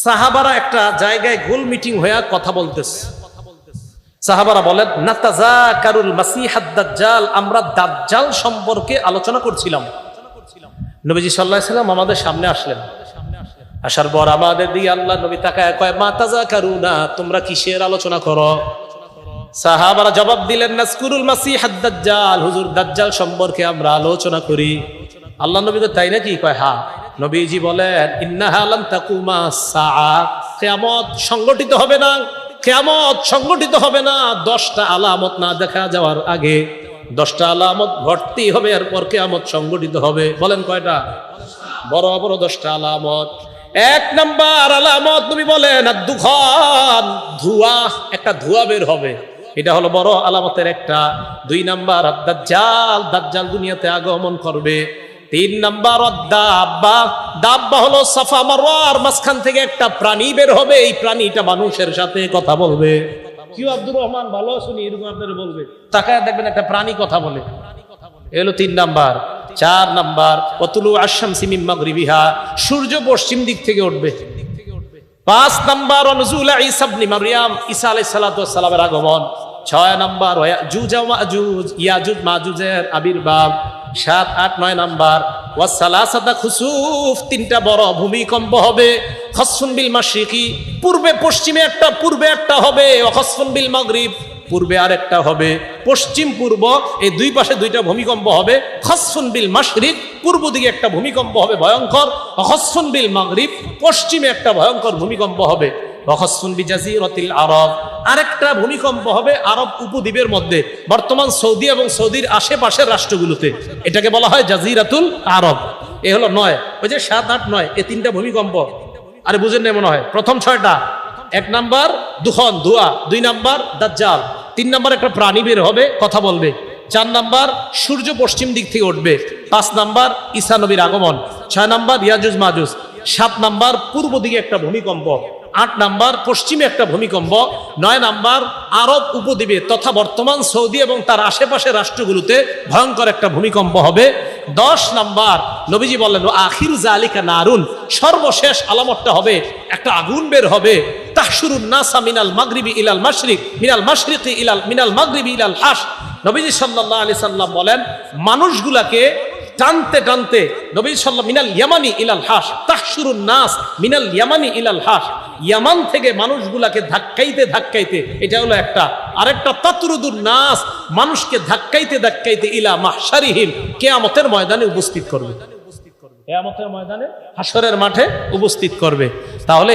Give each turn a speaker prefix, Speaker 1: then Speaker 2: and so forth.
Speaker 1: সাহাবারা একটা জায়গায় গোল মিটিং হয়ে কথা বলতেছে। সাহাবারা বলেন, নাতাযাকারুল মাসিহাদ দাজ্জাল, আমরা দাজ্জাল সম্পর্কে আলোচনা করছিলাম। নবীজি সাল্লাল্লাহু আলাইহি সাল্লাম আমাদের সামনে আসলেন। আসার পর আমাদের দিকে আল্লাহ নবী তাকায় কয়, মা তাযাকারুনা, তোমরা কিসের আলোচনা করো? সাহাবারা জবাব দিলেন, নাযকুরুল মাসিহাদ দাজ্জাল, হুজুর দাজ্জাল সম্পর্কে আমরা আলোচনা করি। আল্লাহ নবী তো তাই নাকি? কয় হ্যাঁ। নবীজি বলেন, ইন্নাহা লান তাকুমা সাআ, কিয়ামত সংগঠিত হবে না, কিয়ামত সংগঠিত হবে না 10টা আলামত না দেখা যাওয়ার আগে। 10টা আলামত ঘটতেই হবে, এরপর কিয়ামত সংগঠিত হবে। বলেন কয়টা? বড় বড় 10টা আলামত। 1 নাম্বার আলামত নবী বলেন, আদ-দুখান, ধোঁয়া, একটা ধোঁয়া বের হবে, এটা হলো বড় আলামতের একটা। 2 নাম্বার আদ-দাজ্জাল, দাজ্জাল দুনিয়াতে আগমন করবে। 3 নাম্বার আদ-দাব্বা, দাব্বা হলো সাফা মারওয়ার মাঝখান থেকে একটা প্রাণী বের হবে, এই প্রাণীটা মানুষের সাথে কথা বলবে। কি আব্দুর রহমান, ভালো শুনি, এরকম আপনারা বলবে, তাকায় দেখবেন একটা প্রাণী কথা বলে। এলো 3 নাম্বার। 4 নাম্বার ওয়াতুলু আশ-শামসি মিন মাগরিবিহা, সূর্য পশ্চিম দিক থেকে উঠবে। 5 নাম্বার নুজুল ঈসা ইবনে মারইয়াম, ঈসা আলাইহিস সালাতু ওয়াস সালামের আগমন। 6 নাম্বার ইয়াজুজ ওয়া মাজুজ, ইয়াজুজ মাজুজের আবির্ভাব। 7, 8, 9 নাম্বার ওয়াসালাসাতা খুসুফ, 3টা বড় ভূমিকম্প হবে। খসফুন বিল মাশরিকি, পূর্বে পশ্চিমে একটা, পূর্বে একটা হবে। ওয়া খসফুন বিল মাগরিব, পূর্বে আরেকটা হবে, পশ্চিম পূর্ব, এই 2 পাশে 2টা ভূমিকম্প হবে। খসফুন বিল মাশরিক, পূর্ব দিকে একটা ভূমিকম্প হবে ভয়ঙ্কর। খসফুন বিল মাগরিব, পশ্চিমে একটা ভয়ঙ্কর ভূমিকম্প হবে। খসফুন বিজাজিরাতিল আরব, আরেকটা ভূমিকম্প হবে আরব উপদ্বীপের মধ্যে, বর্তমান সৌদি এবং সৌদির আশেপাশের রাষ্ট্রগুলোতে। এটাকে বলা হয় জাজিরাতুল আরব। এ হলো 9। ওই যে 7, 8, 9, এই 3টা ভূমিকম্প। আরে বুঝেন না মনে হয়? প্রথম 6টা। 1 নাম্বার দুখন, ধোঁয়া। 2 নাম্বার দাজ্জাল। 3 নাম্বার একটা প্রাণী বের হবে, কথা বলবে। 4 নাম্বার সূর্য পশ্চিম দিক থেকে উঠবে। 5 নাম্বার ঈসা নবীর আগমন। 6 নাম্বার ইয়াজুজ মাজুজ। 7 নাম্বার পূর্ব দিকে একটা ভূমিকম্প। 8 নাম্বার পশ্চিমে একটা ভূমিকম্প। 9 নাম্বার আরব উপদ্বীপে তথা বর্তমান সৌদি এবং তার আশেপাশের রাষ্ট্রগুলোতে ভয়ঙ্কর একটা ভূমিকম্প হবে। 10 নাম্বার নবীজি বললেন, আখিরু যালিকা নারুন, সর্বশেষ আলামতটা হবে একটা আগুন বের হবে। তাহশুরুন নাসা মিনাল মাগরিবি ইলাল মাশরিক, মিনাল মাশরিকি ইলাল মিনাল মাগরিবি ইলাল হাস। নবীজি সাল্লাল্লাহু আলাইহি সাল্লাম বলেন, মানুষগুলাকে টানতে টানতে নবী সাল্লাল্লাহু মিনাল ইয়ামানি ইলাল হাস, তাহশুরুন নাস মিনাল ইয়ামানি ইলাল হাস, ইয়ামান থেকে মানুষগুলাকে ধাক্কাইতে ধাক্কাইতে, এটা হলো একটা। আরেকটা তাতরুদুন নাস, মানুষকে ধাক্কাইতে ধাক্কাইতে ইলা মাহশারিহিম, কিয়ামতের ময়দানে উপস্থিত করবে। কিয়ামতের ময়দানে, হাসরের মাঠে উপস্থিত করবে। তাহলে